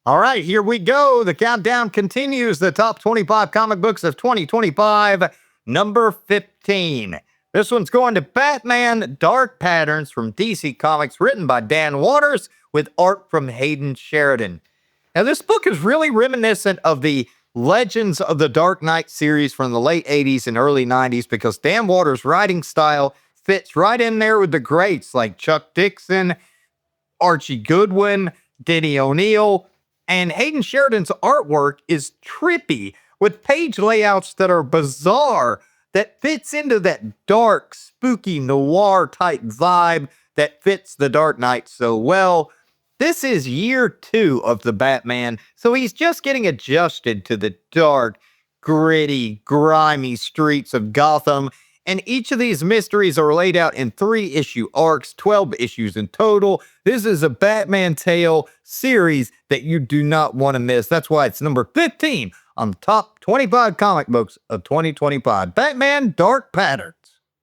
All right, here we go. The countdown continues. The top 25 comic books of 2025, number 15. This one's going to Batman Dark Patterns from DC Comics, written by Dan Waters with art from Hayden Sheridan. Now, this book is really reminiscent of the Legends of the Dark Knight series from the late 80s and early 90s because Dan Waters' writing style fits right in there with the greats like Chuck Dixon, Archie Goodwin, Denny O'Neil, and Hayden Sheridan's artwork is trippy with page layouts that are bizarre, that fits into that dark, spooky noir type vibe that fits the Dark Knight so well. This is year 2 of the Batman, so he's just getting adjusted to the dark, gritty, grimy streets of Gotham. And each of these mysteries are laid out in 3-issue arcs, 12 issues in total. This is a Batman Tale series that you do not want to miss. That's why it's number 15 on the top 25 comic books of 2025. Batman Dark Patterns.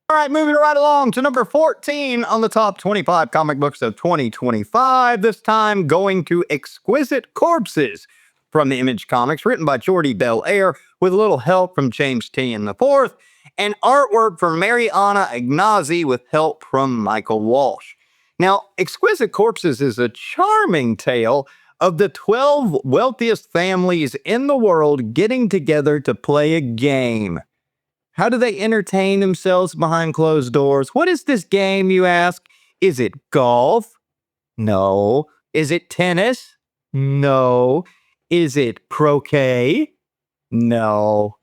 All right, moving right along to number 14 on the top 25 comic books of 2025. This time going to Exquisite Corpses from the Image Comics, written by Jordi Belair with a little help from James Tynion IV, and artwork from Mariana Ignazi with help from Michael Walsh. Now, Exquisite Corpses is a charming tale of the 12 wealthiest families in the world getting together to play a game. How do they entertain themselves behind closed doors? What is this game, you ask? Is it golf? No. Is it tennis? No. Is it croquet? No.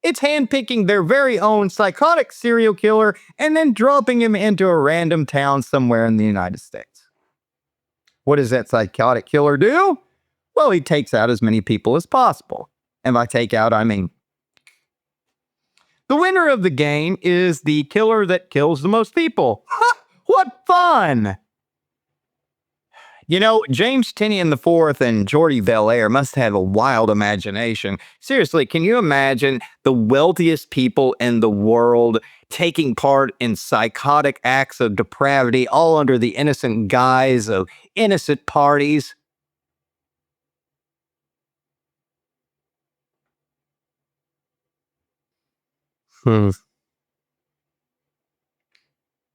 It's handpicking their very own psychotic serial killer and then dropping him into a random town somewhere in the United States. What does that psychotic killer do? Well, he takes out as many people as possible. And by take out, I mean the winner of the game is the killer that kills the most people. What fun! You know, James Tynion IV and Jordi Belair must have a wild imagination. Seriously, can you imagine the wealthiest people in the world taking part in psychotic acts of depravity, all under the innocent guise of innocent parties?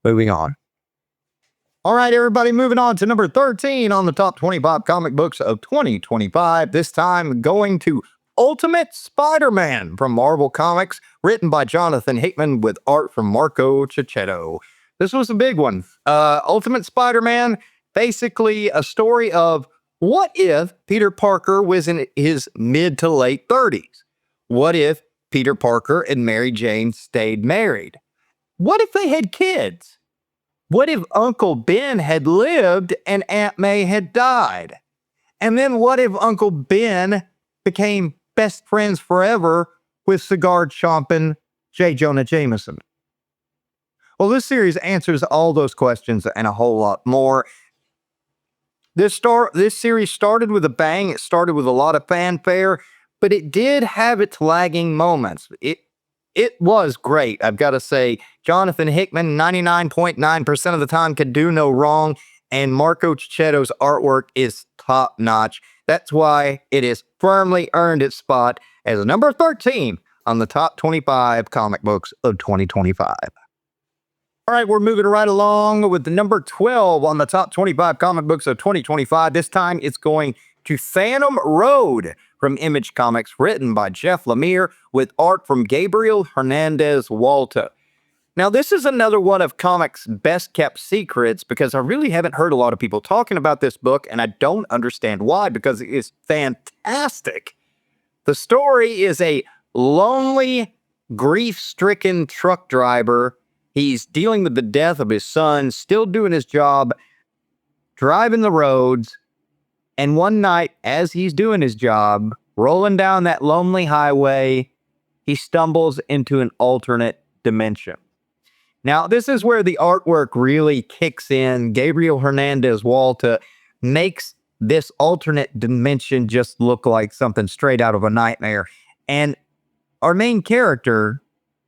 Moving on. All right, everybody, moving on to number 13 on the top 25 comic books of 2025. This time going to Ultimate Spider-Man from Marvel Comics, written by Jonathan Hickman with art from Marco Checchetto. This was a big one. Ultimate Spider-Man, basically a story of what if Peter Parker was in his mid to late 30s? What if Peter Parker and Mary Jane stayed married? What if they had kids? What if Uncle Ben had lived and Aunt May had died? And then what if Uncle Ben became best friends forever with cigar-chomping J. Jonah Jameson? Well, this series answers all those questions and a whole lot more. This series started with a bang. It started with a lot of fanfare, but it did have its lagging moments. It was great, I've got to say. Jonathan Hickman, 99.9% of the time, could do no wrong, and Marco Cecchetto's artwork is top-notch. That's why it has firmly earned its spot as number 13 on the top 25 comic books of 2025. All right, we're moving right along with the number 12 on the top 25 comic books of 2025. This time it's going to Phantom Road from Image Comics, written by Jeff Lemire with art from Gabriel Hernandez Walta. Now, this is another one of comics' best-kept secrets because I really haven't heard a lot of people talking about this book, and I don't understand why, because it is fantastic. The story is a lonely, grief-stricken truck driver. He's dealing with the death of his son, still doing his job, driving the roads, and one night, as he's doing his job, rolling down that lonely highway, he stumbles into an alternate dimension. Now, this is where the artwork really kicks in. Gabriel Hernandez Walta makes this alternate dimension just look like something straight out of a nightmare. And our main character,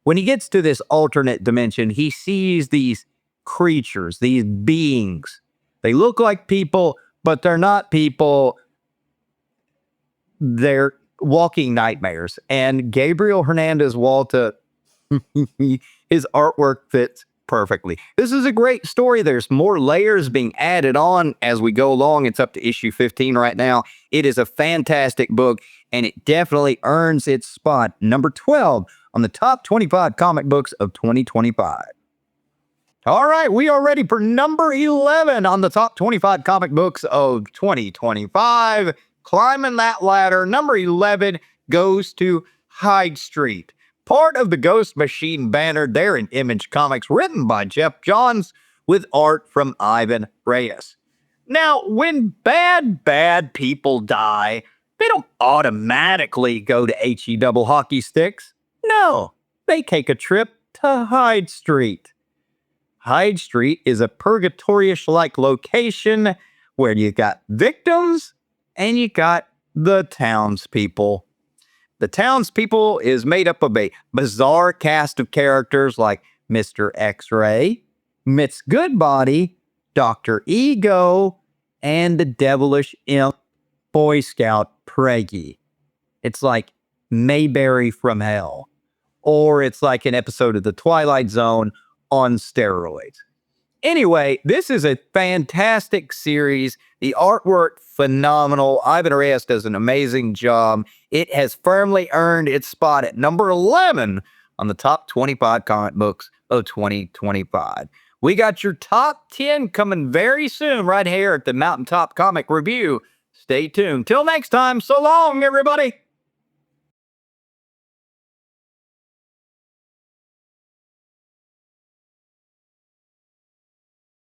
when he gets to this alternate dimension, he sees these creatures, these beings. They look like people, but they're not people. they're walking nightmares. And Gabriel Hernandez Walta, his artwork fits perfectly. This is a great story. There's more layers being added on as we go along. It's up to issue 15 right now. It is a fantastic book, and it definitely earns its spot number 12 on the top 25 comic books of 2025. All right, we are ready for number 11 on the top 25 comic books of 2025. Climbing that ladder, number 11 goes to Hyde Street. Part of the Ghost Machine banner there in Image Comics, written by Jeff Johns with art from Ivan Reyes. Now, when bad people die, they don't automatically go to HE double hockey sticks. No, they take a trip to Hyde Street. Hyde Street is a purgatorious-like location where you got victims and you got the townspeople. The townspeople is made up of a bizarre cast of characters like Mr. X-Ray, Miss Goodbody, Dr. Ego, and the devilish imp Boy Scout Preggy. It's like Mayberry from hell. Or it's like an episode of The Twilight Zone on steroids. Anyway, this is a fantastic series. The artwork, phenomenal. Ivan Reyes does an amazing job. It has firmly earned its spot at number 11 on the top 25 comic books of 2025. We got your top 10 coming very soon right here at the Mountaintop Comic Review. Stay tuned. Till next time, so long, everybody.